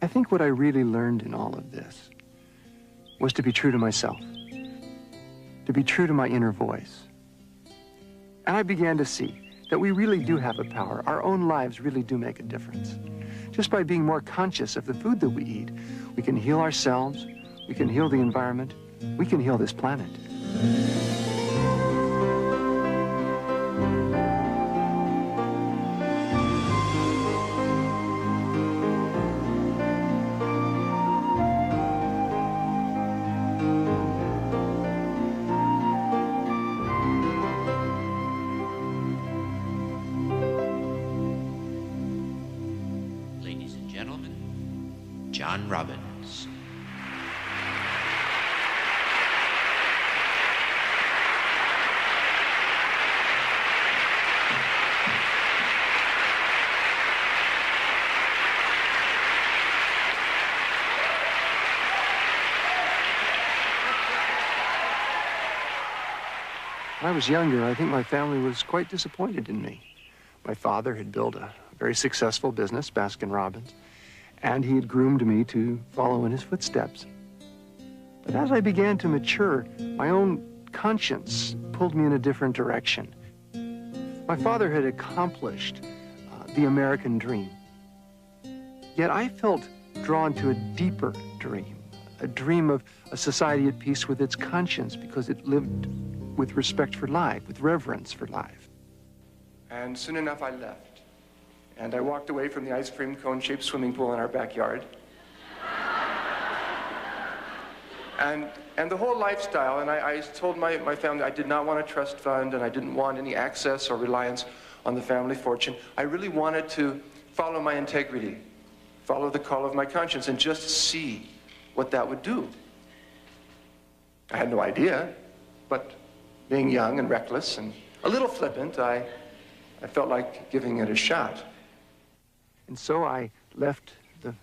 I think what I really learned in all of this was to be true to myself, to be true to my inner voice. And I began to see that we really do have a power. Our own lives really do make a difference. Just by being more conscious of the food that we eat, we can heal ourselves, we can heal the environment, we can heal this planet. John Robbins. When I was younger, I think my family was quite disappointed in me. My father had built a very successful business, Baskin-Robbins, and he had groomed me to follow in his footsteps. But as I began to mature, my own conscience pulled me in a different direction. My father had accomplished the American dream. Yet I felt drawn to a deeper dream, a dream of a society at peace with its conscience because it lived with respect for life, with reverence for life. And soon enough, I left. And I walked away from the ice cream cone-shaped swimming pool in our backyard. And the whole lifestyle, and I told my family I did not want a trust fund and I didn't want any access or reliance on the family fortune. I really wanted to follow my integrity, follow the call of my conscience, and just see what that would do. I had no idea, but being young and reckless and a little flippant, I felt like giving it a shot. And so I left the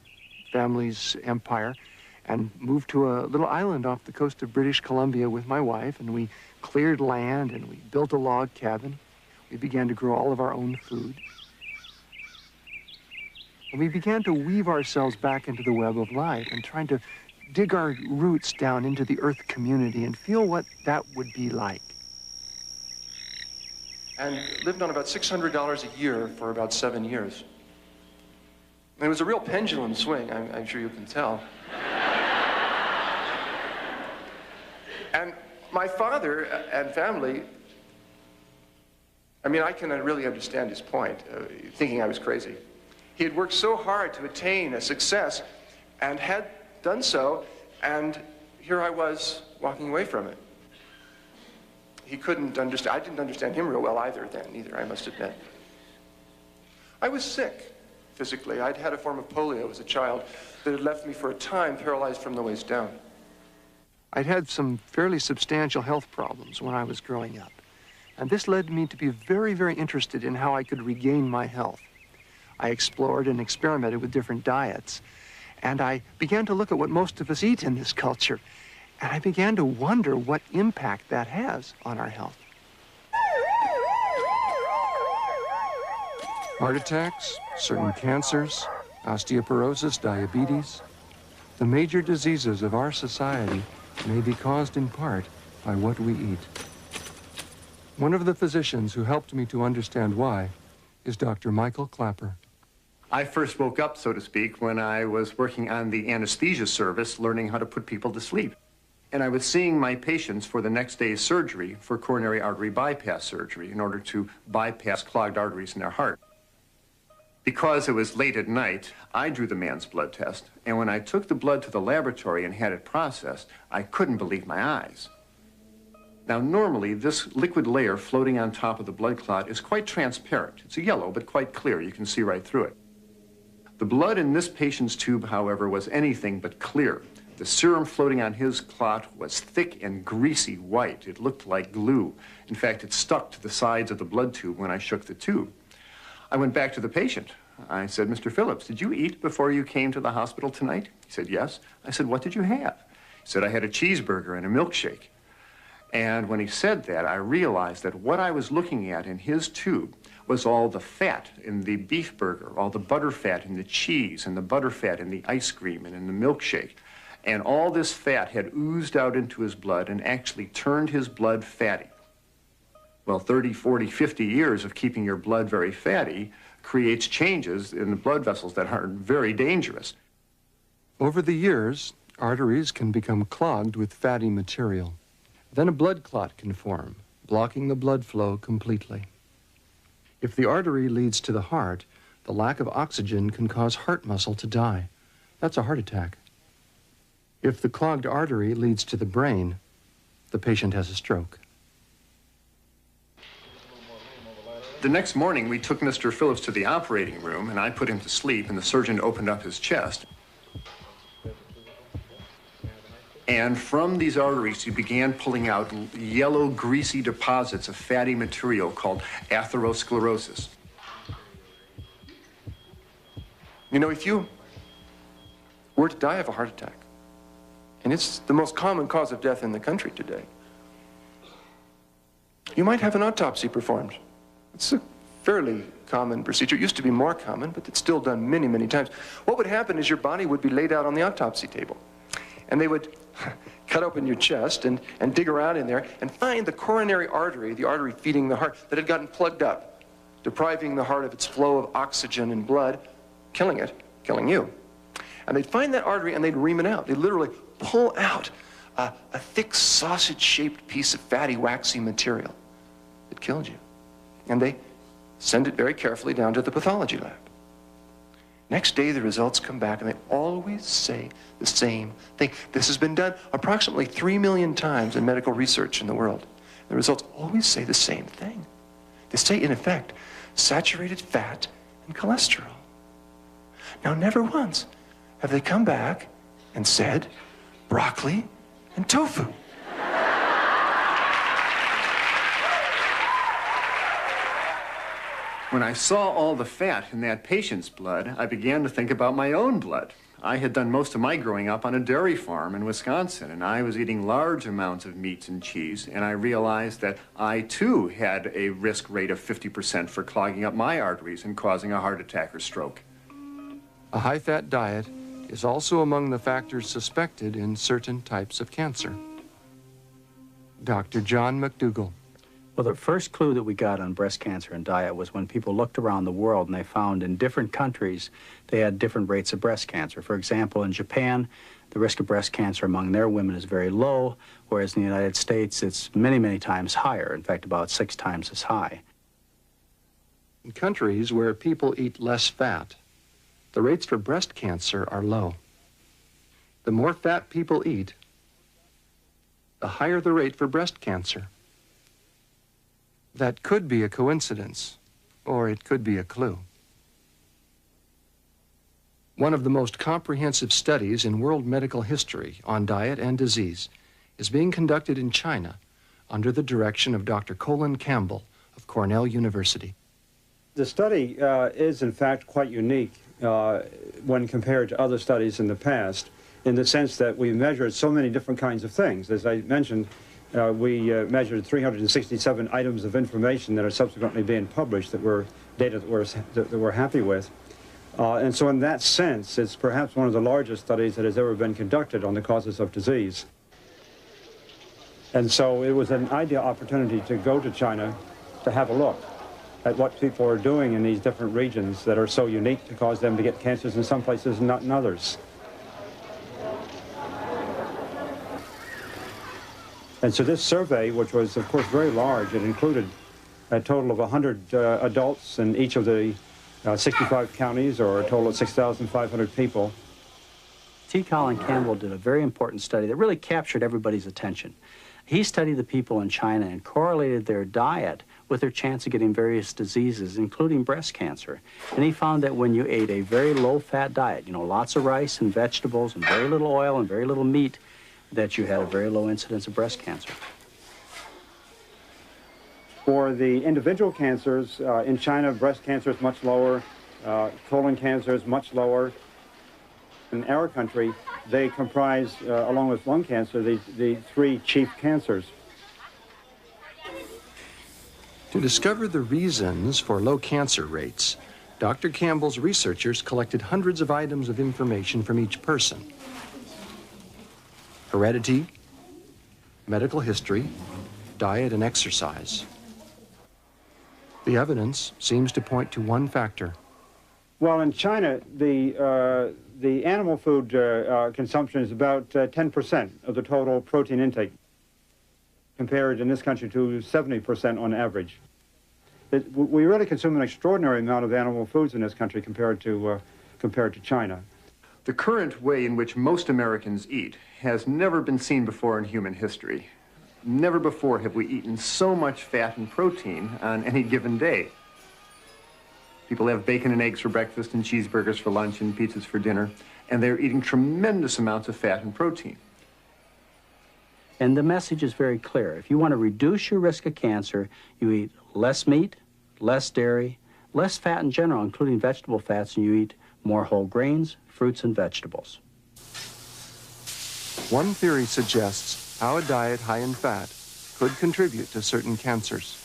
family's empire and moved to a little island off the coast of British Columbia with my wife, and we cleared land and we built a log cabin. We began to grow all of our own food. And we began to weave ourselves back into the web of life and trying to dig our roots down into the earth community and feel what that would be like. And lived on about $600 a year for about 7 years. It was a real pendulum swing, I'm sure you can tell. And my father and family, I mean, I can really understand his point, thinking I was crazy. He had worked so hard to attain a success and had done so, and here I was walking away from it. He couldn't understand, I didn't understand him real well either, I must admit. I was sick. Physically, I'd had a form of polio as a child that had left me for a time paralyzed from the waist down. I'd had some fairly substantial health problems when I was growing up, and this led me to be very, very interested in how I could regain my health. I explored and experimented with different diets, and I began to look at what most of us eat in this culture, and I began to wonder what impact that has on our health. Heart attacks, certain cancers, osteoporosis, diabetes. The major diseases of our society may be caused in part by what we eat. One of the physicians who helped me to understand why is Dr. Michael Clapper. I first woke up, so to speak, when I was working on the anesthesia service, learning how to put people to sleep. And I was seeing my patients for the next day's surgery for coronary artery bypass surgery in order to bypass clogged arteries in their heart. Because it was late at night, I drew the man's blood test, and when I took the blood to the laboratory and had it processed, I couldn't believe my eyes. Now, normally, this liquid layer floating on top of the blood clot is quite transparent. It's a yellow, but quite clear. You can see right through it. The blood in this patient's tube, however, was anything but clear. The serum floating on his clot was thick and greasy white. It looked like glue. In fact, it stuck to the sides of the blood tube when I shook the tube. I went back to the patient. I said, Mr. Phillips, did you eat before you came to the hospital tonight? He said, yes. I said, what did you have? He said, I had a cheeseburger and a milkshake. And when he said that, I realized that what I was looking at in his tube was all the fat in the beef burger, all the butter fat in the cheese, and the butter fat in the ice cream and in the milkshake. And all this fat had oozed out into his blood and actually turned his blood fatty. Well, 30, 40, 50 years of keeping your blood very fatty creates changes in the blood vessels that are very dangerous. Over the years, arteries can become clogged with fatty material. Then a blood clot can form, blocking the blood flow completely. If the artery leads to the heart, the lack of oxygen can cause heart muscle to die. That's a heart attack. If the clogged artery leads to the brain, the patient has a stroke. The next morning, we took Mr. Phillips to the operating room, and I put him to sleep, and the surgeon opened up his chest. And from these arteries, he began pulling out yellow, greasy deposits of fatty material called atherosclerosis. You know, if you were to die of a heart attack, and it's the most common cause of death in the country today, you might have an autopsy performed. It's a fairly common procedure. It used to be more common, but it's still done many, many times. What would happen is your body would be laid out on the autopsy table, and they would cut open your chest and dig around in there and find the coronary artery, the artery feeding the heart, that had gotten plugged up, depriving the heart of its flow of oxygen and blood, killing it, killing you. And they'd find that artery and they'd ream it out. They'd literally pull out a thick sausage-shaped piece of fatty, waxy material that killed you. And they send it very carefully down to the pathology lab. Next day, the results come back, and they always say the same thing. This has been done approximately 3 million times in medical research in the world. The results always say the same thing. They say, in effect, saturated fat and cholesterol. Now, never once have they come back and said broccoli and tofu. When I saw all the fat in that patient's blood, I began to think about my own blood. I had done most of my growing up on a dairy farm in Wisconsin, and I was eating large amounts of meats and cheese, and I realized that I, too, had a risk rate of 50% for clogging up my arteries and causing a heart attack or stroke. A high-fat diet is also among the factors suspected in certain types of cancer. Dr. John McDougall. Well, the first clue that we got on breast cancer and diet was when people looked around the world and they found in different countries they had different rates of breast cancer. For example, in Japan, the risk of breast cancer among their women is very low, whereas in the United States it's many, many times higher, in fact, about 6 times as high. In countries where people eat less fat, the rates for breast cancer are low. The more fat people eat, the higher the rate for breast cancer. That could be a coincidence, or it could be a clue. One of the most comprehensive studies in world medical history on diet and disease is being conducted in China under the direction of Dr. Colin Campbell of Cornell University. The study is, in fact, quite unique when compared to other studies in the past, in the sense that we measured so many different kinds of things. As I mentioned, we measured 367 items of information that are subsequently being published that were data that we're happy with. And so in that sense, it's perhaps one of the largest studies that has ever been conducted on the causes of disease. And so it was an ideal opportunity to go to China to have a look at what people are doing in these different regions that are so unique to cause them to get cancers in some places and not in others. And so this survey, which was, of course, very large, it included a total of 100 adults in each of the 65 counties, or a total of 6,500 people. T. Colin Campbell did a very important study that really captured everybody's attention. He studied the people in China and correlated their diet with their chance of getting various diseases, including breast cancer. And he found that when you ate a very low-fat diet, you know, lots of rice and vegetables and very little oil and very little meat, that you had a very low incidence of breast cancer. For the individual cancers, in China, breast cancer is much lower, colon cancer is much lower. In our country, they comprise, along with lung cancer, the 3 chief cancers. To discover the reasons for low cancer rates, Dr. Campbell's researchers collected hundreds of items of information from each person. Heredity, medical history, diet, and exercise. The evidence seems to point to one factor. Well, in China, the animal food consumption is about 10% of the total protein intake, compared in this country to 70% on average. We really consume an extraordinary amount of animal foods in this country compared to China. The current way in which most Americans eat has never been seen before in human history. Never before have we eaten so much fat and protein on any given day. People have bacon and eggs for breakfast and cheeseburgers for lunch and pizzas for dinner, and they're eating tremendous amounts of fat and protein. And the message is very clear. If you want to reduce your risk of cancer, you eat less meat, less dairy, less fat in general, including vegetable fats, and you eat more whole grains, fruits, and vegetables. One theory suggests how a diet high in fat could contribute to certain cancers.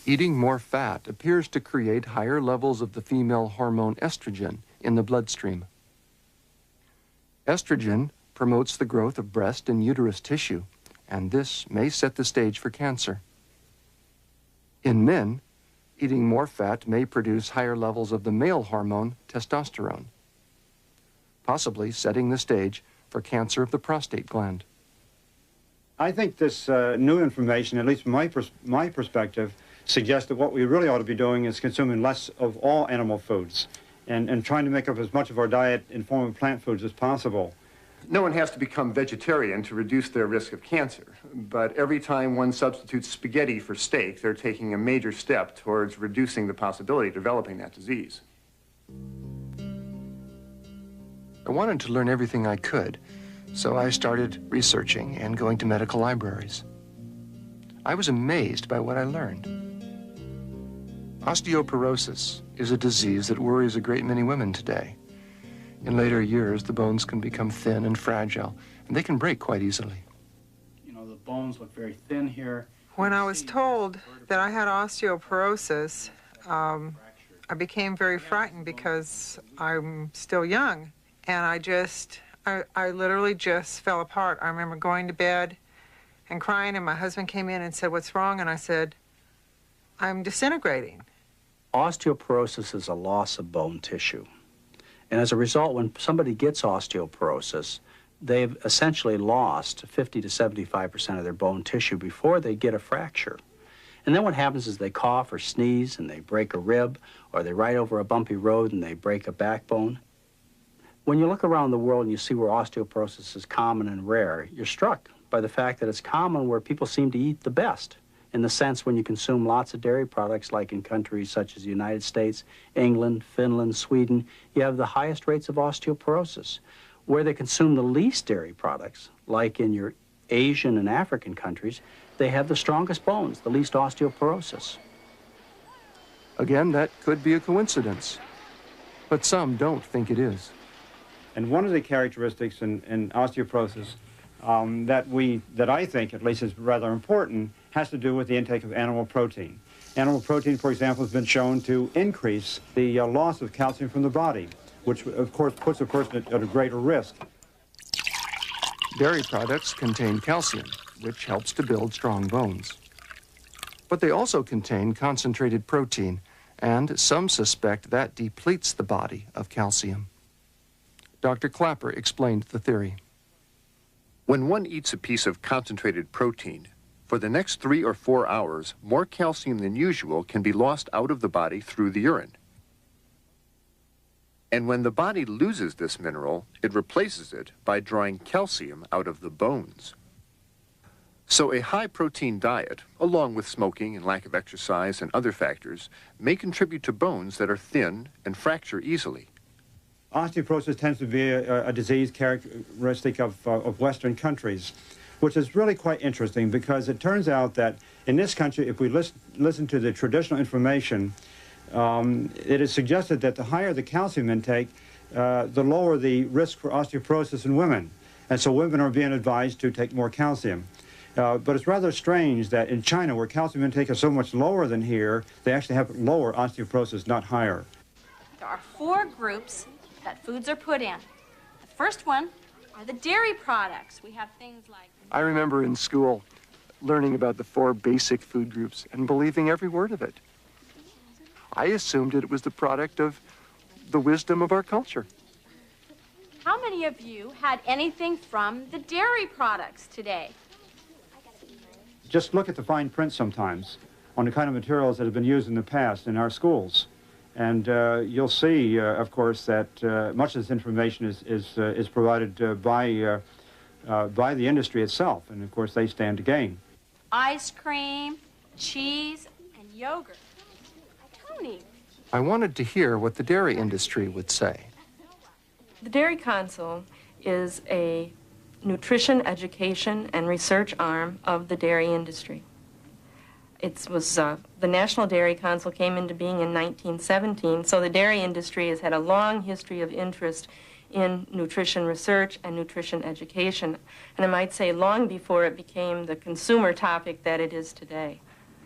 Eating more fat appears to create higher levels of the female hormone estrogen in the bloodstream. Estrogen promotes the growth of breast and uterus tissue, and this may set the stage for cancer. In men, eating more fat may produce higher levels of the male hormone testosterone, possibly setting the stage for cancer of the prostate gland. I think this new information, at least from my perspective, suggests that what we really ought to be doing is consuming less of all animal foods and trying to make up as much of our diet in form of plant foods as possible. No one has to become vegetarian to reduce their risk of cancer, but every time one substitutes spaghetti for steak, they're taking a major step towards reducing the possibility of developing that disease. I wanted to learn everything I could, so I started researching and going to medical libraries. I was amazed by what I learned. Osteoporosis is a disease that worries a great many women today. In later years, the bones can become thin and fragile, and they can break quite easily. You know, the bones look very thin here. When I was told that I had osteoporosis, I became very frightened because I'm still young. And I literally just fell apart. I remember going to bed and crying, and my husband came in and said, "What's wrong?" And I said, "I'm disintegrating." Osteoporosis is a loss of bone tissue. And as a result, when somebody gets osteoporosis, they've essentially lost 50 to 75% of their bone tissue before they get a fracture. And then what happens is they cough or sneeze and they break a rib, or they ride over a bumpy road and they break a backbone. When you look around the world and you see where osteoporosis is common and rare, you're struck by the fact that it's common where people seem to eat the best. In the sense when you consume lots of dairy products, like in countries such as the United States, England, Finland, Sweden, you have the highest rates of osteoporosis. Where they consume the least dairy products, like in your Asian and African countries, they have the strongest bones, the least osteoporosis. Again, that could be a coincidence, but some don't think it is. And one of the characteristics in osteoporosis that I think at least is rather important has to do with the intake of animal protein. Animal protein, for example, has been shown to increase the loss of calcium from the body, which of course puts a person at a greater risk. Dairy products contain calcium, which helps to build strong bones. But they also contain concentrated protein, and some suspect that depletes the body of calcium. Dr. Clapper explained the theory. When one eats a piece of concentrated protein, for the next 3 or 4 hours, more calcium than usual can be lost out of the body through the urine. And when the body loses this mineral, it replaces it by drawing calcium out of the bones. So a high-protein diet, along with smoking and lack of exercise and other factors, may contribute to bones that are thin and fracture easily. Osteoporosis tends to be a disease characteristic of Western countries, which is really quite interesting because it turns out that in this country, if we listen to the traditional information, it is suggested that the higher the calcium intake, the lower the risk for osteoporosis in women. And so women are being advised to take more calcium. But it's rather strange that in China, where calcium intake is so much lower than here, they actually have lower osteoporosis, not higher. There are 4 groups that foods are put in. The first one are the dairy products. We have things like... I remember in school learning about the 4 basic food groups and believing every word of it. I assumed it was the product of the wisdom of our culture. How many of you had anything from the dairy products today? Just look at the fine print sometimes on the kind of materials that have been used in the past in our schools. And you'll see, of course, that much of this information is provided by the industry itself. And, of course, they stand to gain. Ice cream, cheese, and yogurt. Tony. I wanted to hear what the dairy industry would say. The Dairy Council is a nutrition, education, and research arm of the dairy industry. The National Dairy Council came into being in 1917, so the dairy industry has had a long history of interest in nutrition research and nutrition education, and I might say long before it became the consumer topic that it is today.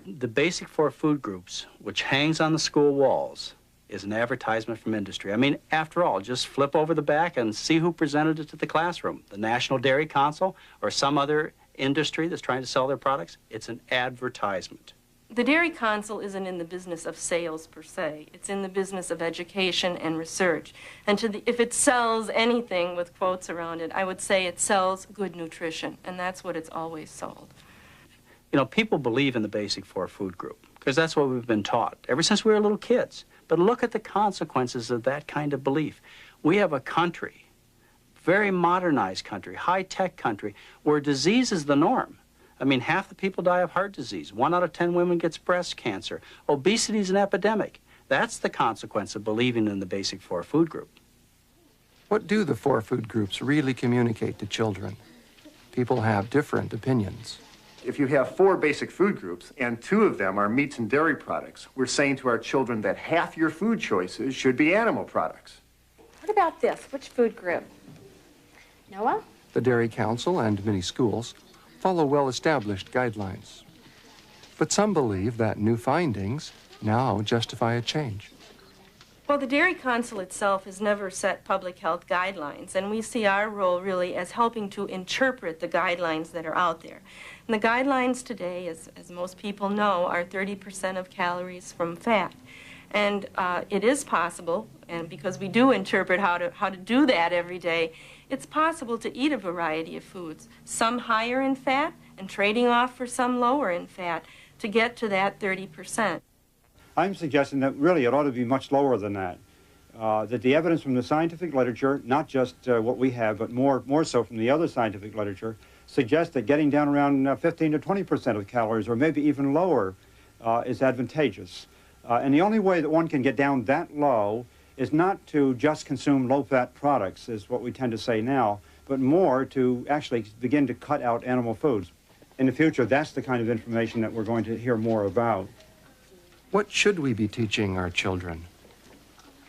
The basic 4 food groups, which hangs on the school walls, is an advertisement from industry. I mean, after all, just flip over the back and see who presented it to the classroom. The National Dairy Council or some other industry that's trying to sell their products. It's an advertisement. The Dairy Council isn't in the business of sales per se. It's in the business of education and research. And if it sells anything with quotes around it, I would say it sells good nutrition, and that's what it's always sold. You know, people believe in the basic 4 food group because that's what we've been taught ever since we were little kids. But look at the consequences of that kind of belief. We have a country, very modernized country, high-tech country, where disease is the norm. I mean, half the people die of heart disease. 1 out of 10 women gets breast cancer. Obesity is an epidemic. That's the consequence of believing in the basic 4 food group. What do the 4 food groups really communicate to children? People have different opinions. If you have 4 basic food groups and 2 of them are meats and dairy products, we're saying to our children that half your food choices should be animal products. What about this? Which food group? Noah? The Dairy Council and many schools follow well-established guidelines. But some believe that new findings now justify a change. Well, the Dairy Council itself has never set public health guidelines, and we see our role really as helping to interpret the guidelines that are out there. And the guidelines today, as most people know, are 30% of calories from fat. And it is possible, and because we do interpret how to do that every day, it's possible to eat a variety of foods, some higher in fat and trading off for some lower in fat to get to that 30%. I'm suggesting that really it ought to be much lower than that. That the evidence from the scientific literature, not just what we have, but more so from the other scientific literature, suggests that getting down around 15 to 20% of calories, or maybe even lower, is advantageous. And the only way that one can get down that low is not to just consume low-fat products, is what we tend to say now, but more to actually begin to cut out animal foods. In the future, that's the kind of information that we're going to hear more about. What should we be teaching our children?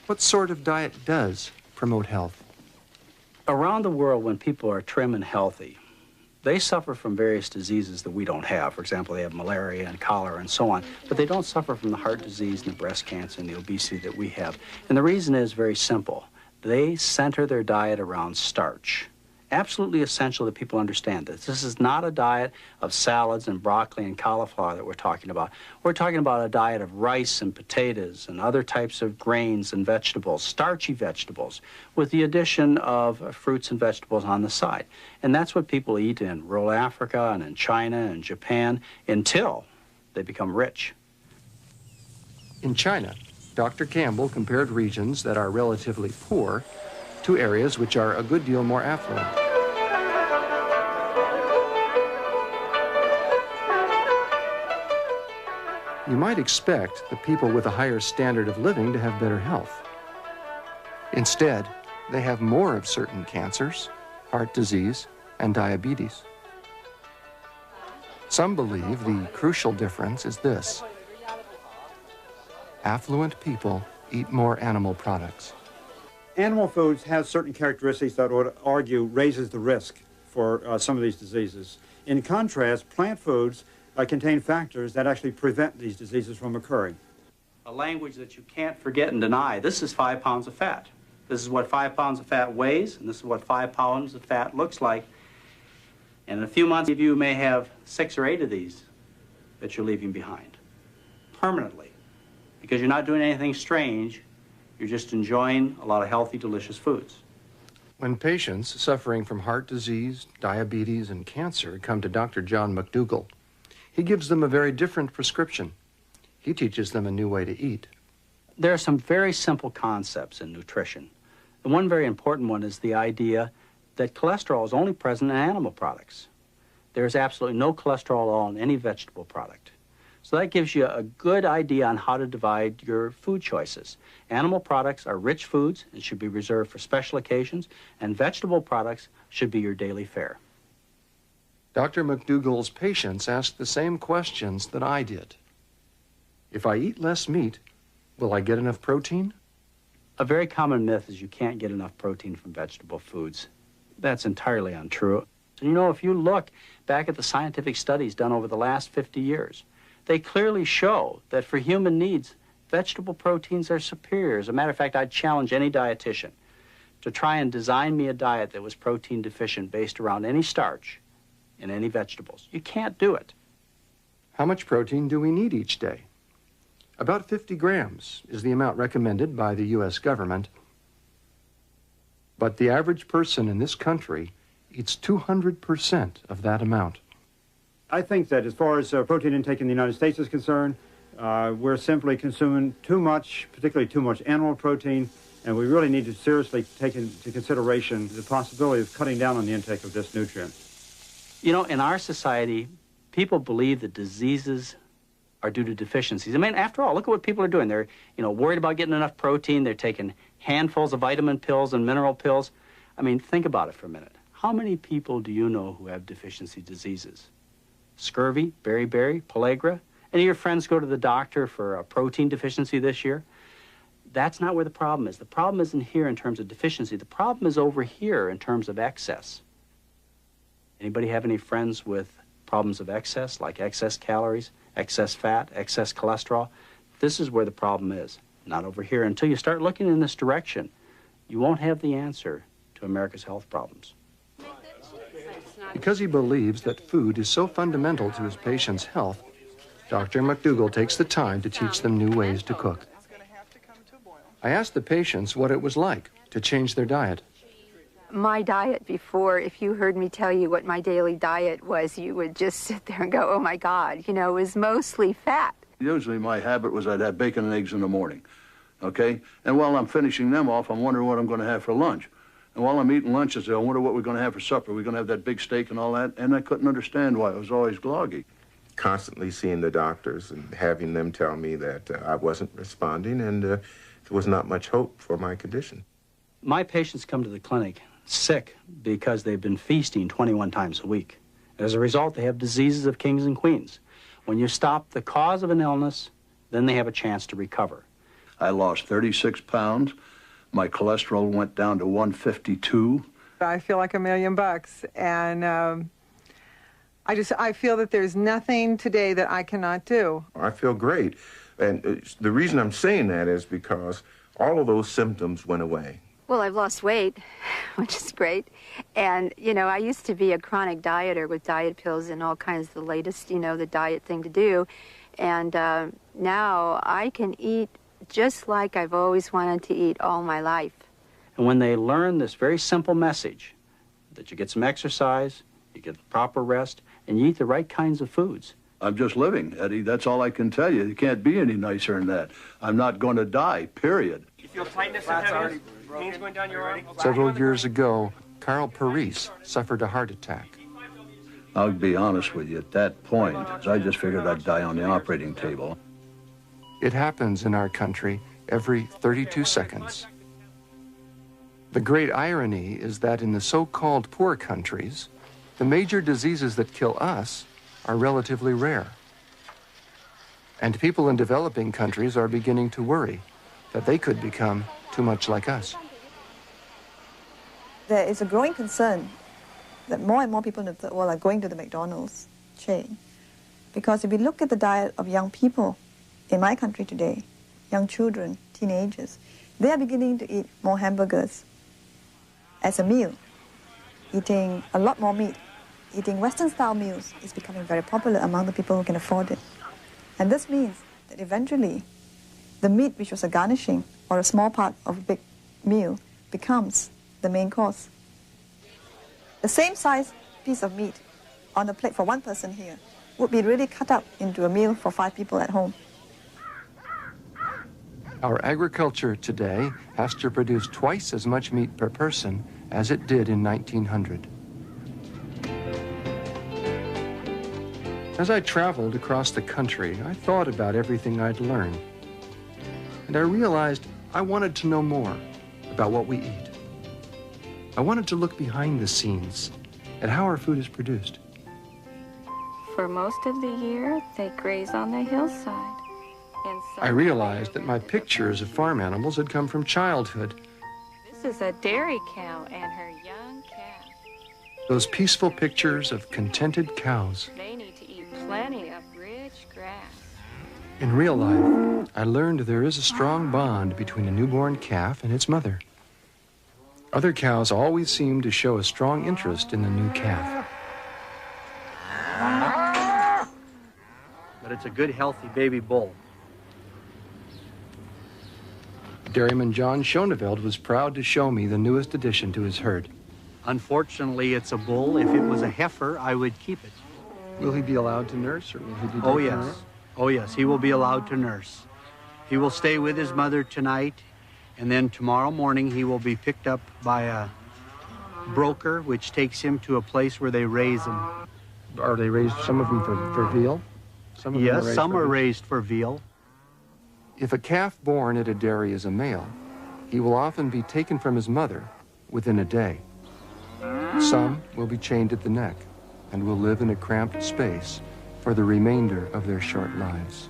What sort of diet does promote health? Around the world, when people are trim and healthy, they suffer from various diseases that we don't have. For example, they have malaria and cholera and so on, but they don't suffer from the heart disease and the breast cancer and the obesity that we have. And the reason is very simple. They center their diet around starch. Absolutely essential that people understand this. This is not a diet of salads and broccoli and cauliflower that we're talking about. We're talking about a diet of rice and potatoes and other types of grains and vegetables, starchy vegetables, with the addition of fruits and vegetables on the side. And that's what people eat in rural Africa and in China and Japan until they become rich. In China, Dr. Campbell compared regions that are relatively poor to areas which are a good deal more affluent. You might expect the people with a higher standard of living to have better health. Instead, they have more of certain cancers, heart disease, and diabetes. Some believe the crucial difference is this: affluent people eat more animal products. Animal foods have certain characteristics that would argue raises the risk for some of these diseases. In contrast, plant foods contain factors that actually prevent these diseases from occurring. A language that you can't forget and deny. This is 5 pounds of fat. This is what 5 pounds of fat weighs, and this is what 5 pounds of fat looks like. And in a few months, you may have 6 or 8 of these that you're leaving behind permanently, because you're not doing anything strange. You're just enjoying a lot of healthy, delicious foods. When patients suffering from heart disease, diabetes, and cancer come to Dr. John McDougall, he gives them a very different prescription. He teaches them a new way to eat. There are some very simple concepts in nutrition. The one very important one is the idea that cholesterol is only present in animal products. There's absolutely no cholesterol at all in any vegetable product. So that gives you a good idea on how to divide your food choices. Animal products are rich foods and should be reserved for special occasions, and vegetable products should be your daily fare. Dr. McDougall's patients ask the same questions that I did. If I eat less meat, will I get enough protein? A very common myth is you can't get enough protein from vegetable foods. That's entirely untrue. You know, if you look back at the scientific studies done over the last 50 years, they clearly show that for human needs, vegetable proteins are superior. As a matter of fact, I'd challenge any dietitian to try and design me a diet that was protein deficient based around any starch and any vegetables. You can't do it. How much protein do we need each day? About 50 grams is the amount recommended by the U.S. government. But the average person in this country eats 200% of that amount. I think that as far as protein intake in the United States is concerned, we're simply consuming too much, particularly too much animal protein, and we really need to seriously take into consideration the possibility of cutting down on the intake of this nutrient. You know, in our society, people believe that diseases are due to deficiencies. I mean, after all, look at what people are doing. They're, worried about getting enough protein. They're taking handfuls of vitamin pills and mineral pills. I mean, think about it for a minute. How many people do you know who have deficiency diseases? Scurvy, beriberi, pellagra? Any of your friends go to the doctor for a protein deficiency this year? That's not where the problem is. The problem isn't here in terms of deficiency. The problem is over here in terms of excess. Anybody have any friends with problems of excess, like excess calories, excess fat, excess cholesterol? This is where the problem is, not over here. Until you start looking in this direction, you won't have the answer to America's health problems. Because he believes that food is so fundamental to his patients' health, Dr. McDougall takes the time to teach them new ways to cook. I asked the patients what it was like to change their diet. My diet before, if you heard me tell you what my daily diet was, you would just sit there and go, oh my God, it was mostly fat. Usually my habit was I'd have bacon and eggs in the morning, okay? And while I'm finishing them off, I'm wondering what I'm going to have for lunch. And while I'm eating lunch, I say, I wonder what we're going to have for supper. We're going to have that big steak and all that. And I couldn't understand why. I was always groggy. Constantly seeing the doctors and having them tell me that I wasn't responding and there was not much hope for my condition. My patients come to the clinic sick because they've been feasting 21 times a week. As a result, they have diseases of kings and queens. When you stop the cause of an illness, then they have a chance to recover. I lost 36 pounds. My cholesterol went down to 152. I feel like $1 million, and I feel that there's nothing today that I cannot do. I feel great, and the reason I'm saying that is because all of those symptoms went away. Well, I've lost weight, which is great. And, I used to be a chronic dieter with diet pills and all kinds of the latest, the diet thing to do. And now I can eat just like I've always wanted to eat all my life. And when they learn this very simple message, that you get some exercise, you get proper rest, and you eat the right kinds of foods. I'm just living, Eddie. That's all I can tell you. You can't be any nicer than that. I'm not going to die, period. You feel tightness and heaviness? Pains going down your arm? Several years ago, Carl Parise suffered a heart attack. I'll be honest with you, at that point, I just figured I'd die on the operating table. It happens in our country every 32 seconds. The great irony is that in the so-called poor countries, the major diseases that kill us are relatively rare. And people in developing countries are beginning to worry that they could become too much like us. There is a growing concern that more and more people in the third world are going to the McDonald's chain. Because if we look at the diet of young people in my country today, young children, teenagers, they are beginning to eat more hamburgers as a meal, eating a lot more meat. Eating Western-style meals is becoming very popular among the people who can afford it. And this means that eventually the meat, which was a garnishing or a small part of a big meal, becomes the main course. The same size piece of meat on a plate for one person here would be really cut up into a meal for 5 people at home. Our agriculture today has to produce twice as much meat per person as it did in 1900. As I traveled across the country, I thought about everything I'd learned. And I realized I wanted to know more about what we eat. I wanted to look behind the scenes at how our food is produced. For most of the year, they graze on the hillside. I realized that my pictures of farm animals had come from childhood. This is a dairy cow and her young calf. Those peaceful pictures of contented cows. They need to eat plenty of rich grass. In real life, I learned there is a strong bond between a newborn calf and its mother. Other cows always seem to show a strong interest in the new calf. But it's a good, healthy baby bull. Dairyman John Schoneveld was proud to show me the newest addition to his herd. Unfortunately, it's a bull. If it was a heifer, I would keep it. Will he be allowed to nurse, or will he be? Oh, yes. Oh, yes, he will be allowed to nurse. He will stay with his mother tonight, and then tomorrow morning he will be picked up by a broker, which takes him to a place where they raise him. Are they raised, some of them for veal? Yes, some are raised for veal. If a calf born at a dairy is a male, he will often be taken from his mother within a day. Some will be chained at the neck and will live in a cramped space for the remainder of their short lives.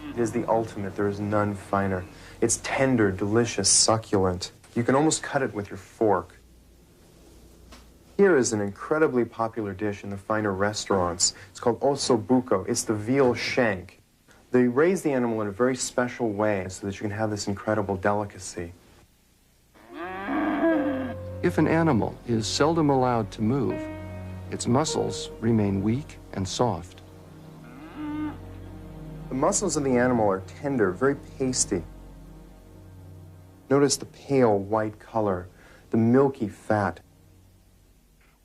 It is the ultimate. There is none finer. It's tender, delicious, succulent. You can almost cut it with your fork. Here is an incredibly popular dish in the finer restaurants. It's called ossobuco. It's the veal shank. They raise the animal in a very special way so that you can have this incredible delicacy. If an animal is seldom allowed to move, its muscles remain weak and soft. The muscles of the animal are tender, very pasty. Notice the pale white color, the milky fat.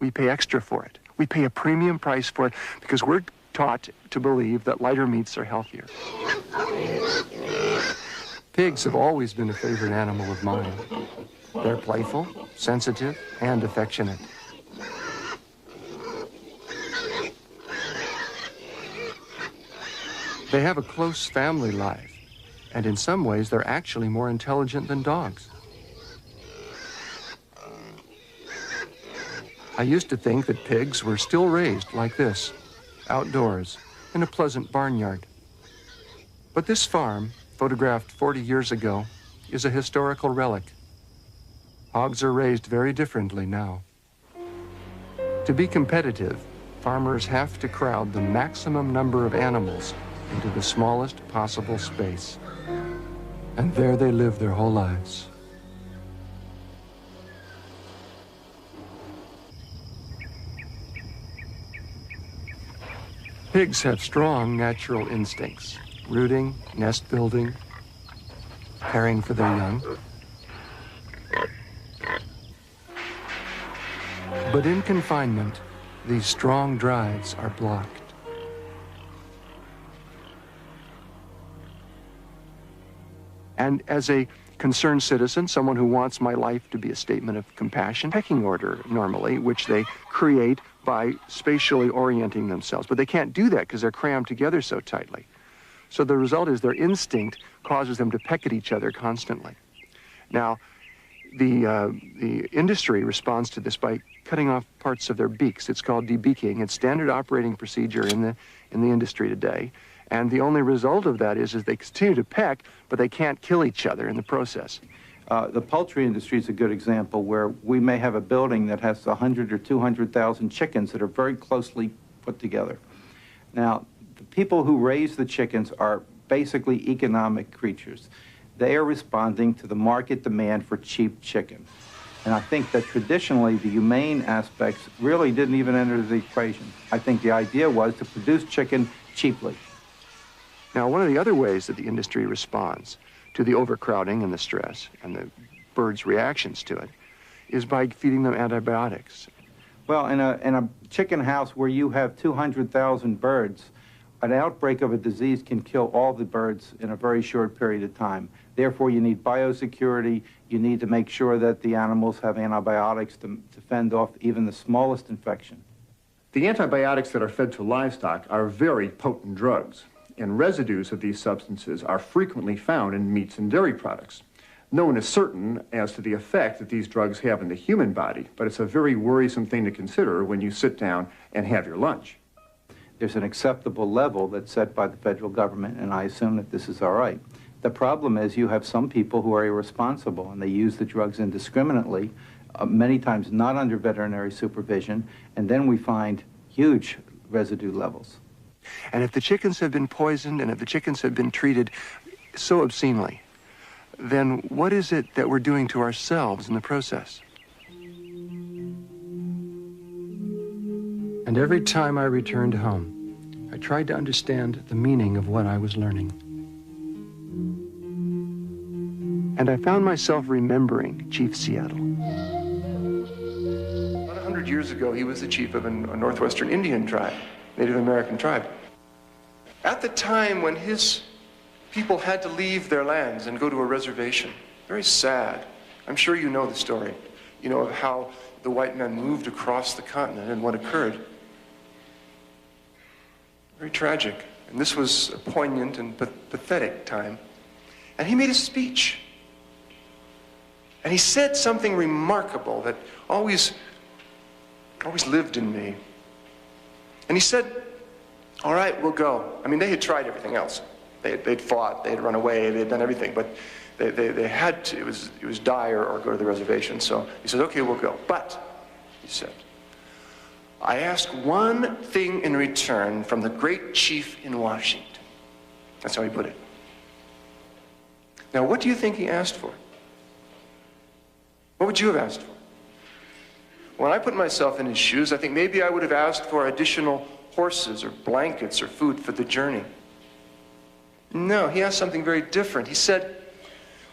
We pay extra for it. We pay a premium price for it because we're taught to believe that lighter meats are healthier. Pigs have always been a favorite animal of mine. They're playful, sensitive, and affectionate. They have a close family life, and in some ways they're actually more intelligent than dogs. I used to think that pigs were still raised like this, outdoors, in a pleasant barnyard. But this farm, photographed 40 years ago, is a historical relic. Hogs are raised very differently now. To be competitive, farmers have to crowd the maximum number of animals into the smallest possible space. And there they live their whole lives. Pigs have strong natural instincts: rooting, nest building, caring for their young. But in confinement, these strong drives are blocked. And as a concerned citizen, someone who wants my life to be a statement of compassion, pecking order normally, which they create by spatially orienting themselves. But they can't do that because they're crammed together so tightly. So the result is their instinct causes them to peck at each other constantly. Now, the industry responds to this by cutting off parts of their beaks. It's called debeaking. It's standard operating procedure in the industry today. And the only result of that is they continue to peck, but they can't kill each other in the process. The poultry industry is a good example where we may have a building that has 100 or 200,000 chickens that are very closely put together. Now, the people who raise the chickens are basically economic creatures. They are responding to the market demand for cheap chicken. And I think that traditionally the humane aspects really didn't even enter the equation. I think the idea was to produce chicken cheaply. Now, one of the other ways that the industry responds to the overcrowding and the stress and the birds' reactions to it is by feeding them antibiotics. Well, in a chicken house where you have 200,000 birds, an outbreak of a disease can kill all the birds in a very short period of time. Therefore, you need biosecurity. You need to make sure that the animals have antibiotics to fend off even the smallest infection. The antibiotics that are fed to livestock are very potent drugs, and residues of these substances are frequently found in meats and dairy products. No one is certain as to the effect that these drugs have in the human body, but it's a very worrisome thing to consider when you sit down and have your lunch. There's an acceptable level that's set by the federal government, and I assume that this is all right. The problem is you have some people who are irresponsible, and they use the drugs indiscriminately, many times not under veterinary supervision, and then we find huge residue levels. And if the chickens have been poisoned and if the chickens have been treated so obscenely, then what is it that we're doing to ourselves in the process? And every time I returned home, I tried to understand the meaning of what I was learning. And I found myself remembering Chief Seattle. About 100 years ago, he was the chief of a northwestern Indian tribe, Native American tribe. At the time when his people had to leave their lands and go to a reservation, very sad. I'm sure you know the story, you know, of how the white men moved across the continent and what occurred. Very tragic. And this was a poignant and pathetic time. And he made a speech. And he said something remarkable that always lived in me. And he said, all right, we'll go. I mean, they had tried everything else. They'd fought, they had run away, they had done everything, but they had to, it was die or go to the reservation. So he said, okay, we'll go. But, he said, I ask one thing in return from the great chief in Washington. That's how he put it. Now, what do you think he asked for? What would you have asked for? When I put myself in his shoes, I think maybe I would have asked for additional horses or blankets or food for the journey. No, he asked something very different. He said,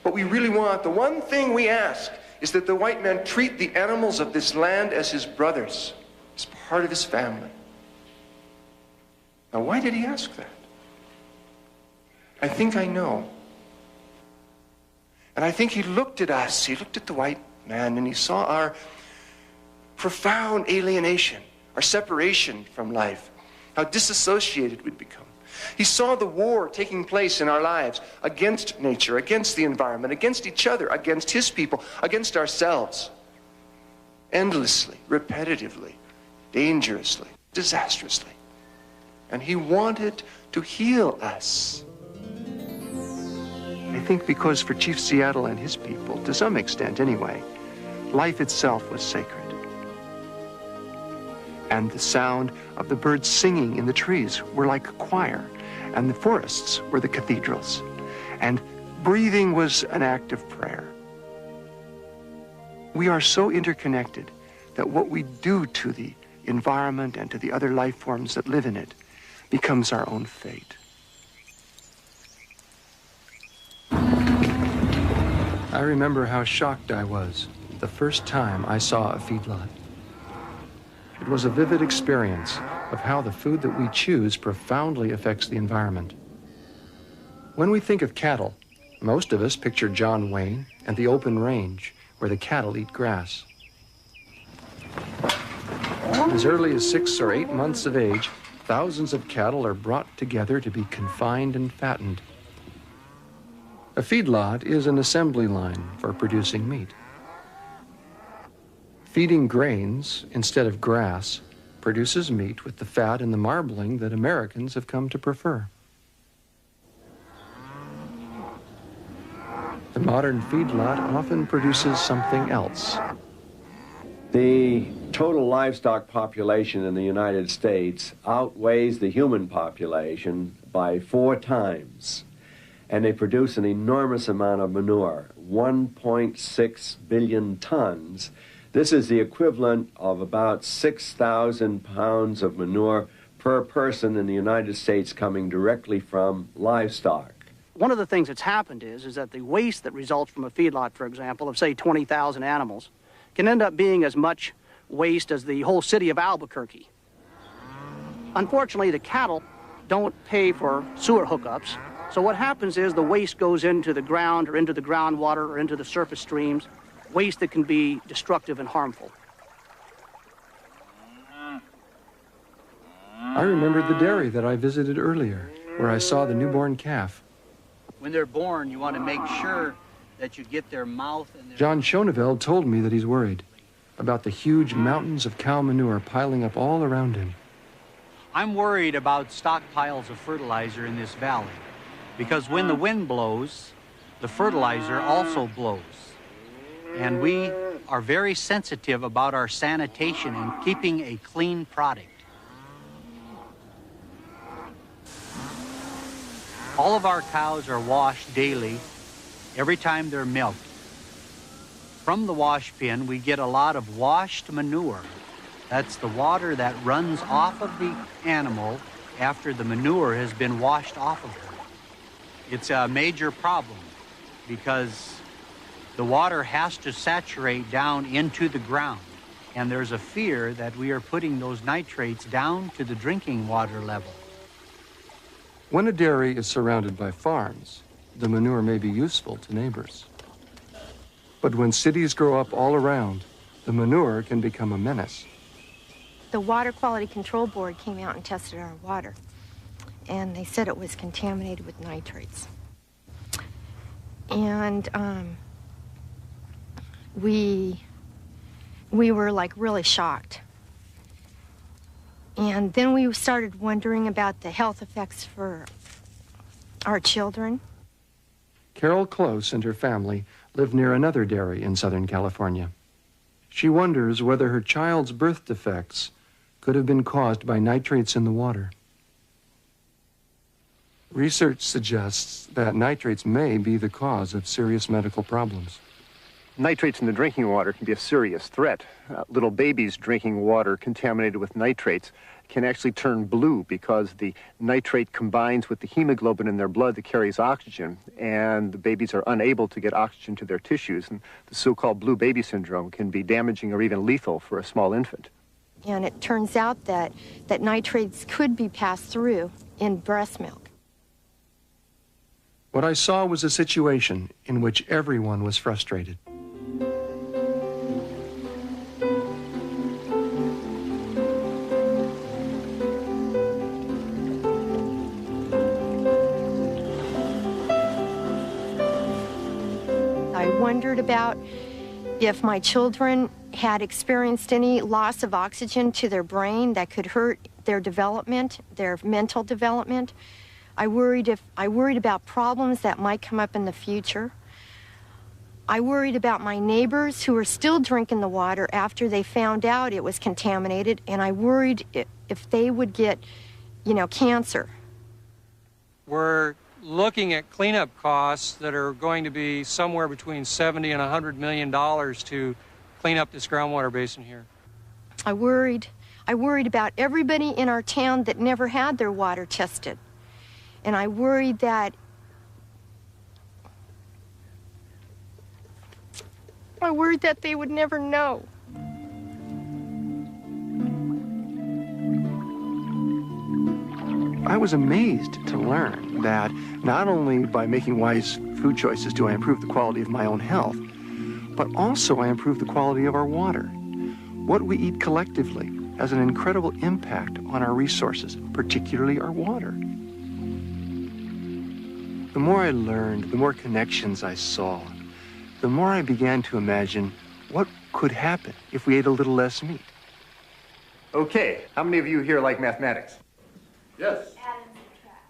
what we really want, the one thing we ask, is that the white man treat the animals of this land as his brothers, as part of his family. Now, why did he ask that? I think I know. And I think he looked at us, he looked at the white man, and he saw our profound alienation, our separation from life, how disassociated we'd become. He saw the war taking place in our lives against nature, against the environment, against each other, against his people, against ourselves. Endlessly, repetitively, dangerously, disastrously. And he wanted to heal us. I think because for Chief Seattle and his people, to some extent anyway, life itself was sacred. And the sound of the birds singing in the trees were like a choir, and the forests were the cathedrals, and breathing was an act of prayer. We are so interconnected that what we do to the environment and to the other life forms that live in it becomes our own fate. I remember how shocked I was the first time I saw a feedlot. It was a vivid experience of how the food that we choose profoundly affects the environment. When we think of cattle, most of us picture John Wayne and the open range where the cattle eat grass. As early as 6 or 8 months of age, thousands of cattle are brought together to be confined and fattened. A feedlot is an assembly line for producing meat. Feeding grains instead of grass produces meat with the fat and the marbling that Americans have come to prefer. The modern feedlot often produces something else. The total livestock population in the United States outweighs the human population by 4 times, and they produce an enormous amount of manure, 1.6 billion tons. This is the equivalent of about 6,000 pounds of manure per person in the United States coming directly from livestock. One of the things that's happened is that the waste that results from a feedlot, for example, of say 20,000 animals, can end up being as much waste as the whole city of Albuquerque. Unfortunately, the cattle don't pay for sewer hookups, so what happens is the waste goes into the ground or into the groundwater or into the surface streams, waste that can be destructive and harmful. I remembered the dairy that I visited earlier, where I saw the newborn calf. When they're born, you want to make sure that you get their mouth and their... John Schoneveld told me that he's worried about the huge mountains of cow manure piling up all around him. I'm worried about stockpiles of fertilizer in this valley, because when the wind blows, the fertilizer also blows. And we are very sensitive about our sanitation and keeping a clean product. All of our cows are washed daily, every time they're milked. From the wash pen, we get a lot of washed manure. That's the water that runs off of the animal after the manure has been washed off of her. It's a major problem because the water has to saturate down into the ground. And there's a fear that we are putting those nitrates down to the drinking water level. When a dairy is surrounded by farms, the manure may be useful to neighbors. But when cities grow up all around, the manure can become a menace. The Water Quality Control Board came out and tested our water, and they said it was contaminated with nitrates. And we were like really shocked. And then we started wondering about the health effects for our children. Carol Close and her family live near another dairy in Southern California. She wonders whether her child's birth defects could have been caused by nitrates in the water. Research suggests that nitrates may be the cause of serious medical problems. Nitrates in the drinking water can be a serious threat. Little babies drinking water contaminated with nitrates can actually turn blue because the nitrate combines with the hemoglobin in their blood that carries oxygen, and the babies are unable to get oxygen to their tissues. And the so-called blue baby syndrome can be damaging or even lethal for a small infant. And it turns out that nitrates could be passed through in breast milk. What I saw was a situation in which everyone was frustrated. I wondered about if my children had experienced any loss of oxygen to their brain that could hurt their development, their mental development. I worried about problems that might come up in the future. I worried about my neighbors who were still drinking the water after they found out it was contaminated, and I worried if they would get, cancer. We're looking at cleanup costs that are going to be somewhere between $70 and $100 million to clean up this groundwater basin here. I worried about everybody in our town that never had their water tested. And I worried that they would never know. I was amazed to learn that not only by making wise food choices do I improve the quality of my own health, but also I improve the quality of our water. What we eat collectively has an incredible impact on our resources, particularly our water. The more I learned, the more connections I saw, the more I began to imagine what could happen if we ate a little less meat. Okay, how many of you here like mathematics? Yes.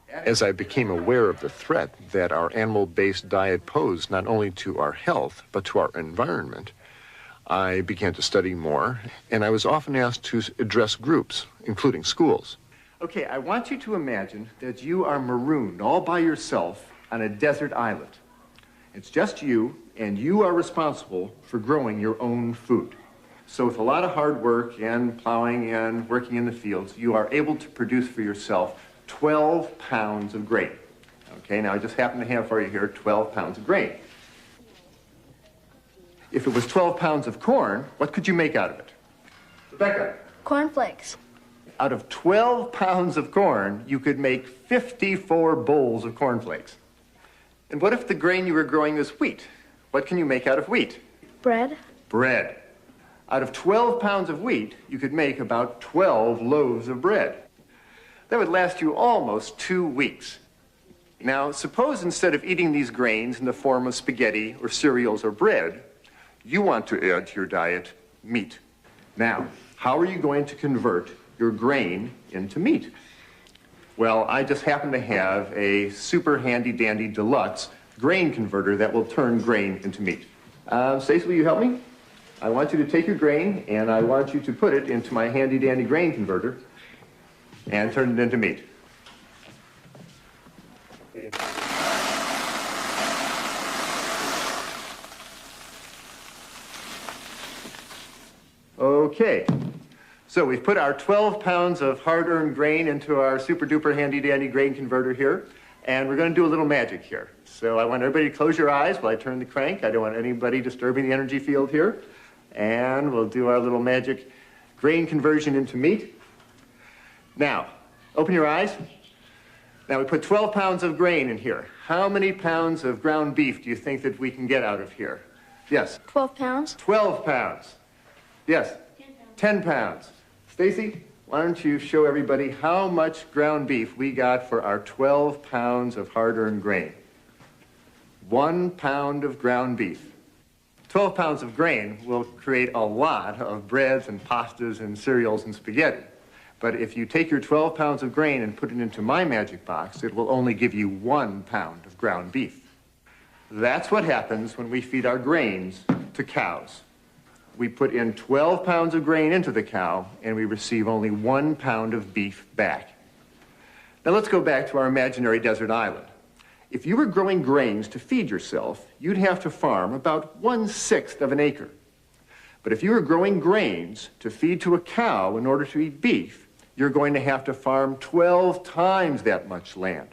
As I became aware of the threat that our animal-based diet posed not only to our health, but to our environment, I began to study more, and I was often asked to address groups, including schools. Okay, I want you to imagine that you are marooned all by yourself on a desert island. It's just you, and you are responsible for growing your own food. So with a lot of hard work and plowing and working in the fields, you are able to produce for yourself 12 pounds of grain. Okay, now I just happen to have for you here 12 pounds of grain. If it was 12 pounds of corn, what could you make out of it? Rebecca? Cornflakes. Out of 12 pounds of corn, you could make 54 bowls of cornflakes. And what if the grain you were growing was wheat? What can you make out of wheat? Bread. Bread. Out of 12 pounds of wheat, you could make about 12 loaves of bread. That would last you almost 2 weeks. Now, suppose instead of eating these grains in the form of spaghetti or cereals or bread, you want to add to your diet meat. Now, how are you going to convert your grain into meat? Well, I just happen to have a super handy-dandy deluxe grain converter that will turn grain into meat. Stacey, will you help me? I want you to take your grain, and I want you to put it into my handy-dandy grain converter and turn it into meat. Okay, so we've put our 12 pounds of hard-earned grain into our super-duper handy-dandy grain converter here, and we're going to do a little magic here. So I want everybody to close your eyes while I turn the crank. I don't want anybody disturbing the energy field here. And we'll do our little magic grain conversion into meat. Now, open your eyes. Now, we put 12 pounds of grain in here. How many pounds of ground beef do you think that we can get out of here? Yes? 12 pounds. 12 pounds. Yes? 10 pounds. Stacy, why don't you show everybody how much ground beef we got for our 12 pounds of hard-earned grain? 1 pound of ground beef. 12 pounds of grain will create a lot of breads and pastas and cereals and spaghetti. But if you take your 12 pounds of grain and put it into my magic box, it will only give you 1 pound of ground beef. That's what happens when we feed our grains to cows. We put in 12 pounds of grain into the cow, and we receive only 1 pound of beef back. Now let's go back to our imaginary desert island. If you were growing grains to feed yourself, you'd have to farm about 1/6 of an acre. But if you were growing grains to feed to a cow in order to eat beef, you're going to have to farm 12 times that much land.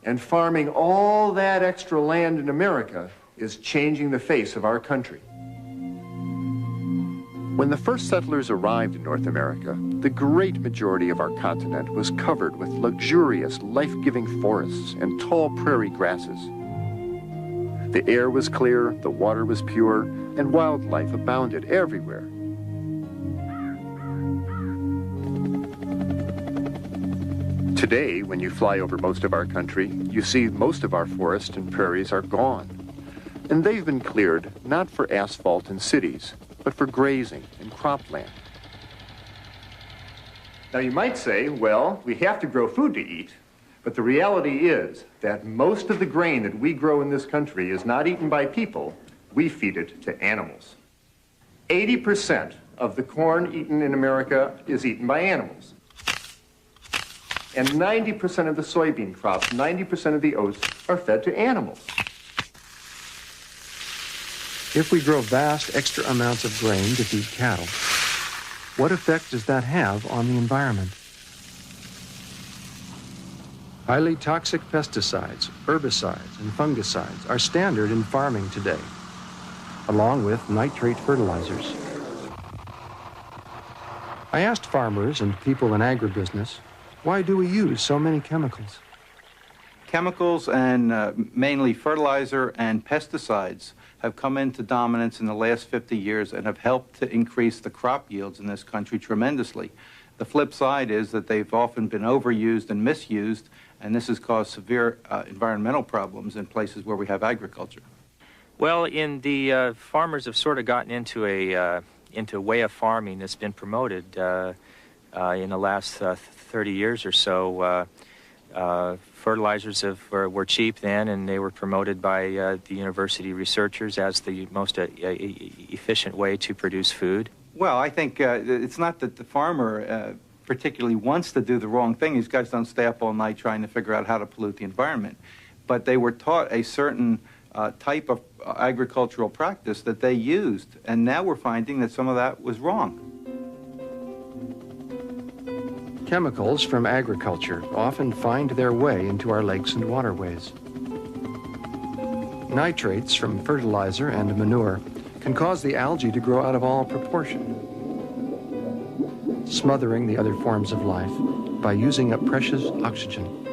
And farming all that extra land in America is changing the face of our country. When the first settlers arrived in North America, the great majority of our continent was covered with luxurious, life-giving forests and tall prairie grasses. The air was clear, the water was pure, and wildlife abounded everywhere. Today, when you fly over most of our country, you see most of our forests and prairies are gone. And they've been cleared not for asphalt and cities, but for grazing and cropland. Now you might say, well, we have to grow food to eat, but the reality is that most of the grain that we grow in this country is not eaten by people, we feed it to animals. 80% of the corn eaten in America is eaten by animals. And 90% of the soybean crops, 90% of the oats are fed to animals. If we grow vast extra amounts of grain to feed cattle, what effect does that have on the environment? Highly toxic pesticides, herbicides, and fungicides are standard in farming today, along with nitrate fertilizers. I asked farmers and people in agribusiness, why do we use so many chemicals? Chemicals and mainly fertilizer and pesticides have come into dominance in the last 50 years and have helped to increase the crop yields in this country tremendously. The flip side is that they've often been overused and misused, and this has caused severe environmental problems in places where we have agriculture. Well, farmers have sort of gotten into a way of farming that's been promoted in the last 30 years or so. Fertilizers were cheap then, and they were promoted by the university researchers as the most efficient way to produce food. Well, I think it's not that the farmer particularly wants to do the wrong thing. These guys don't stay up all night trying to figure out how to pollute the environment. But they were taught a certain type of agricultural practice that they used, and now we're finding that some of that was wrong. Chemicals from agriculture often find their way into our lakes and waterways. Nitrates from fertilizer and manure can cause the algae to grow out of all proportion, smothering the other forms of life by using up precious oxygen.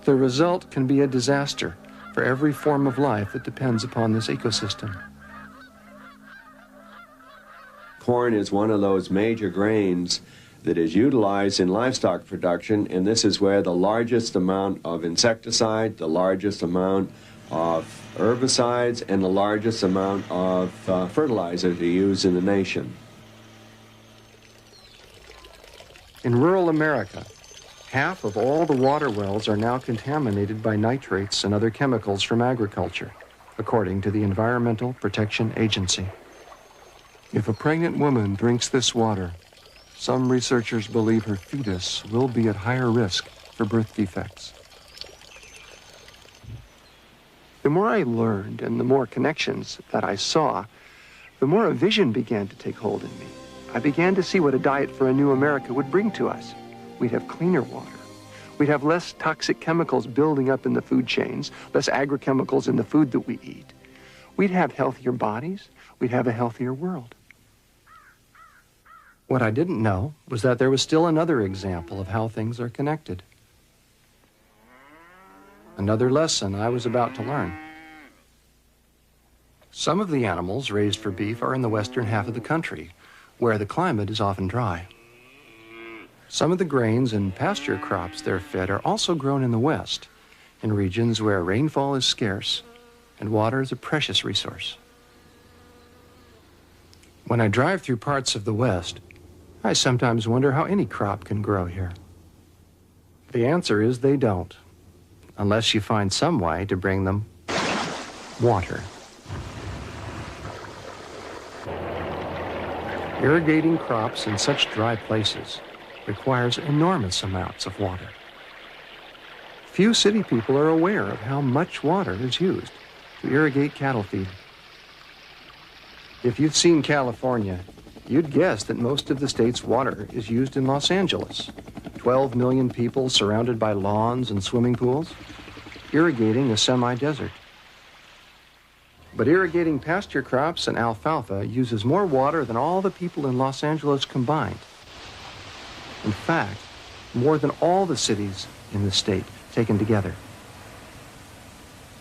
The result can be a disaster for every form of life that depends upon this ecosystem. Corn is one of those major grains that is utilized in livestock production, and this is where the largest amount of insecticide, the largest amount of herbicides, and the largest amount of fertilizers are used in the nation. In rural America, half of all the water wells are now contaminated by nitrates and other chemicals from agriculture, according to the Environmental Protection Agency. If a pregnant woman drinks this water, some researchers believe her fetus will be at higher risk for birth defects. The more I learned and the more connections that I saw, the more a vision began to take hold in me. I began to see what a diet for a new America would bring to us. We'd have cleaner water. We'd have less toxic chemicals building up in the food chains, less agrochemicals in the food that we eat. We'd have healthier bodies. We'd have a healthier world. What I didn't know was that there was still another example of how things are connected. Another lesson I was about to learn. Some of the animals raised for beef are in the western half of the country, where the climate is often dry. Some of the grains and pasture crops they're fed are also grown in the west, in regions where rainfall is scarce and water is a precious resource. When I drive through parts of the west, I sometimes wonder how any crop can grow here. The answer is they don't, unless you find some way to bring them water. Irrigating crops in such dry places requires enormous amounts of water. Few city people are aware of how much water is used to irrigate cattle feed. If you've seen California, you'd guess that most of the state's water is used in Los Angeles. 12 million people surrounded by lawns and swimming pools, irrigating a semi-desert. But irrigating pasture crops and alfalfa uses more water than all the people in Los Angeles combined. In fact, more than all the cities in the state taken together.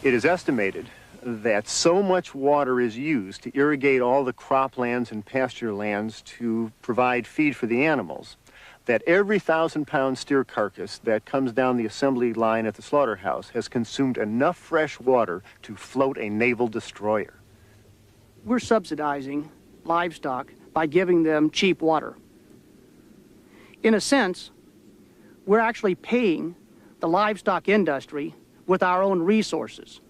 It is estimated that so much water is used to irrigate all the croplands and pasture lands to provide feed for the animals, that every 1,000-pound steer carcass that comes down the assembly line at the slaughterhouse has consumed enough fresh water to float a naval destroyer. We're subsidizing livestock by giving them cheap water. In a sense, we're actually paying the livestock industry with our own resources.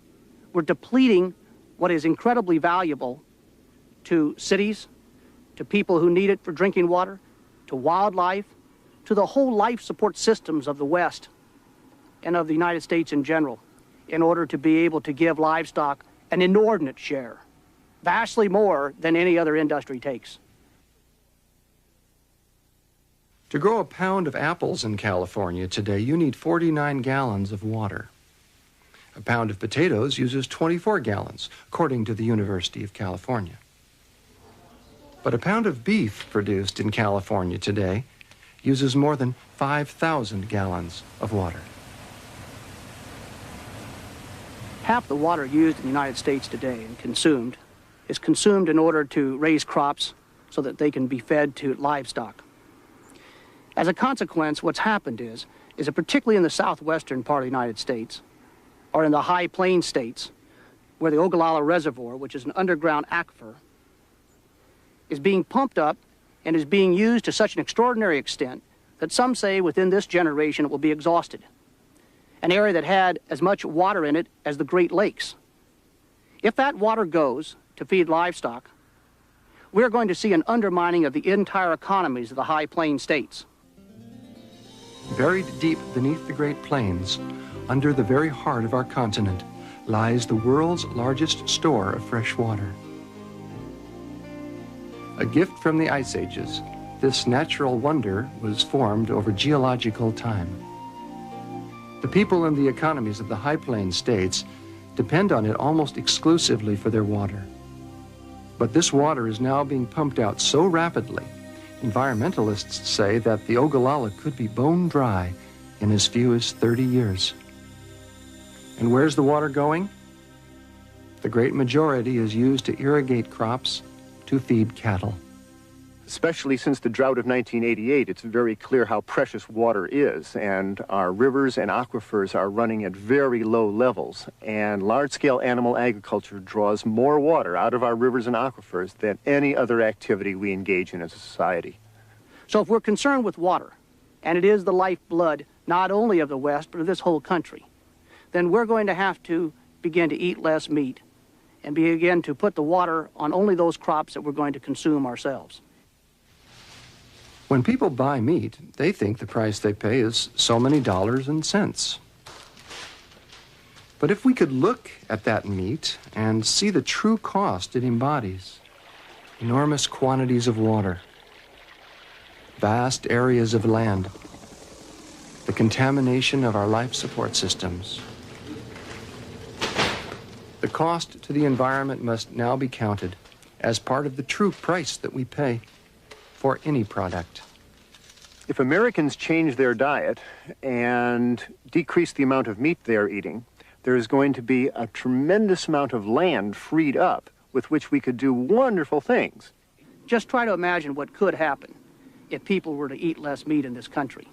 We're depleting what is incredibly valuable to cities, to people who need it for drinking water, to wildlife, to the whole life support systems of the West and of the United States in general, in order to be able to give livestock an inordinate share, vastly more than any other industry takes. To grow a pound of apples in California today, you need 49 gallons of water. A pound of potatoes uses 24 gallons, according to the University of California. But a pound of beef produced in California today uses more than 5,000 gallons of water. Half the water used in the United States today and consumed is consumed in order to raise crops so that they can be fed to livestock. As a consequence, what's happened is that particularly in the southwestern part of the United States, or in the high plain states, where the Ogallala Reservoir, which is an underground aquifer, is being pumped up and is being used to such an extraordinary extent that some say within this generation it will be exhausted. An area that had as much water in it as the Great Lakes. If that water goes to feed livestock, we're going to see an undermining of the entire economies of the high plain states. Buried deep beneath the Great Plains, under the very heart of our continent, lies the world's largest store of fresh water. A gift from the Ice Ages, this natural wonder was formed over geological time. The people and the economies of the high plains states depend on it almost exclusively for their water. But this water is now being pumped out so rapidly, environmentalists say that the Ogallala could be bone dry in as few as 30 years. And where's the water going? The great majority is used to irrigate crops, to feed cattle. Especially since the drought of 1988, it's very clear how precious water is, and our rivers and aquifers are running at very low levels, and large-scale animal agriculture draws more water out of our rivers and aquifers than any other activity we engage in as a society. So if we're concerned with water, and it is the lifeblood not only of the West, but of this whole country, then we're going to have to begin to eat less meat and begin to put the water on only those crops that we're going to consume ourselves. When people buy meat, they think the price they pay is so many dollars and cents. But if we could look at that meat and see the true cost it embodies, enormous quantities of water, vast areas of land, the contamination of our life support systems, the cost to the environment must now be counted as part of the true price that we pay for any product. If Americans change their diet and decrease the amount of meat they're eating, there is going to be a tremendous amount of land freed up with which we could do wonderful things. Just try to imagine what could happen if people were to eat less meat in this country.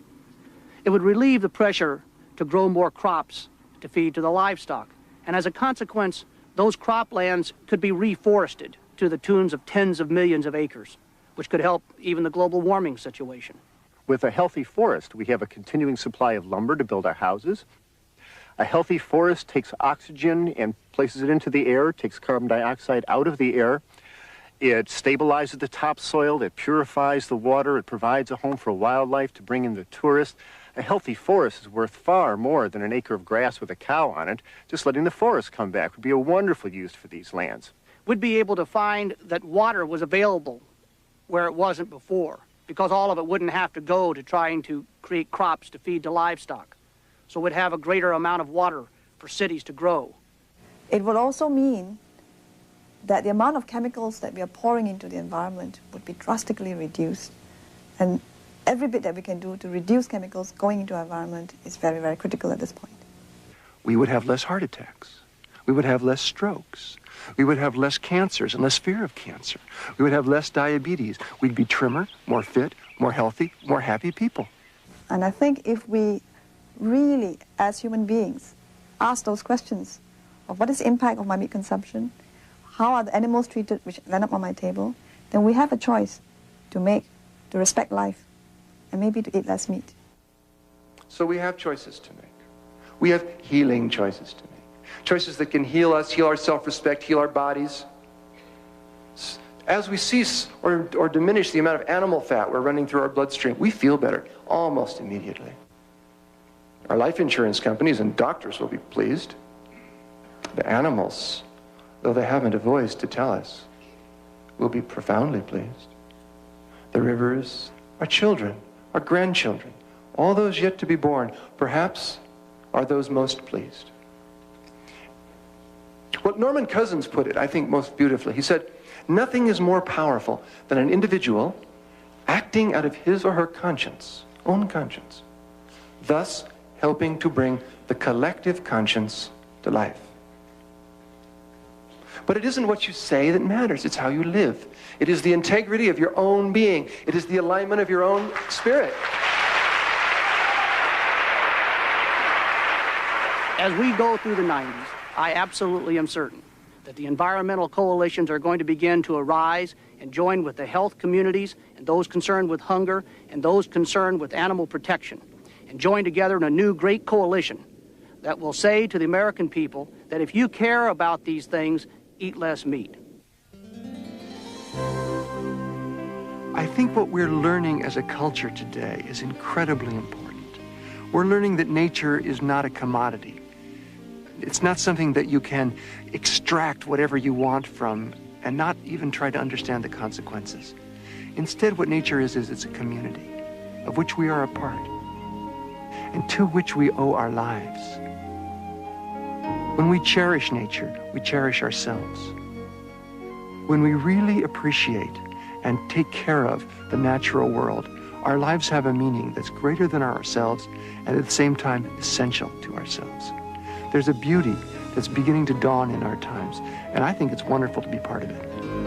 It would relieve the pressure to grow more crops to feed to the livestock. And as a consequence, those croplands could be reforested to the tunes of tens of millions of acres, which could help even the global warming situation. With a healthy forest, we have a continuing supply of lumber to build our houses. A healthy forest takes oxygen and places it into the air, takes carbon dioxide out of the air. It stabilizes the topsoil, it purifies the water, it provides a home for wildlife to bring in the tourists. A healthy forest is worth far more than an acre of grass with a cow on it. Just letting the forest come back would be a wonderful use for these lands. We'd be able to find that water was available where it wasn't before, because all of it wouldn't have to go to trying to create crops to feed to livestock. So we'd have a greater amount of water for cities to grow. It would also mean that the amount of chemicals that we are pouring into the environment would be drastically reduced. And every bit that we can do to reduce chemicals going into our environment is very, very critical at this point. We would have less heart attacks. We would have less strokes. We would have less cancers and less fear of cancer. We would have less diabetes. We'd be trimmer, more fit, more healthy, more happy people. And I think if we really, as human beings, ask those questions of what is the impact of my meat consumption, how are the animals treated which end up on my table, then we have a choice to make, to respect life, and maybe to eat less meat. So we have choices to make. We have healing choices to make. Choices that can heal us, heal our self-respect, heal our bodies. As we cease or diminish the amount of animal fat we're running through our bloodstream, we feel better almost immediately. Our life insurance companies and doctors will be pleased. The animals, though they haven't a voice to tell us, will be profoundly pleased. The rivers, our children, our grandchildren, all those yet to be born, perhaps are those most pleased. What Norman Cousins put it, I think, most beautifully. He said, nothing is more powerful than an individual acting out of his or her conscience, own conscience, thus helping to bring the collective conscience to life. But it isn't what you say that matters, it's how you live. It is the integrity of your own being. It is the alignment of your own spirit. As we go through the 90s, I absolutely am certain that the environmental coalitions are going to begin to arise and join with the health communities and those concerned with hunger and those concerned with animal protection, and join together in a new great coalition that will say to the American people that if you care about these things, eat less meat. I think what we're learning as a culture today is incredibly important. We're learning that nature is not a commodity. It's not something that you can extract whatever you want from and not even try to understand the consequences. Instead, what nature is it's a community of which we are a part and to which we owe our lives. When we cherish nature, we cherish ourselves. When we really appreciate and take care of the natural world, our lives have a meaning that's greater than ourselves and at the same time essential to ourselves. There's a beauty that's beginning to dawn in our times, and I think it's wonderful to be part of it.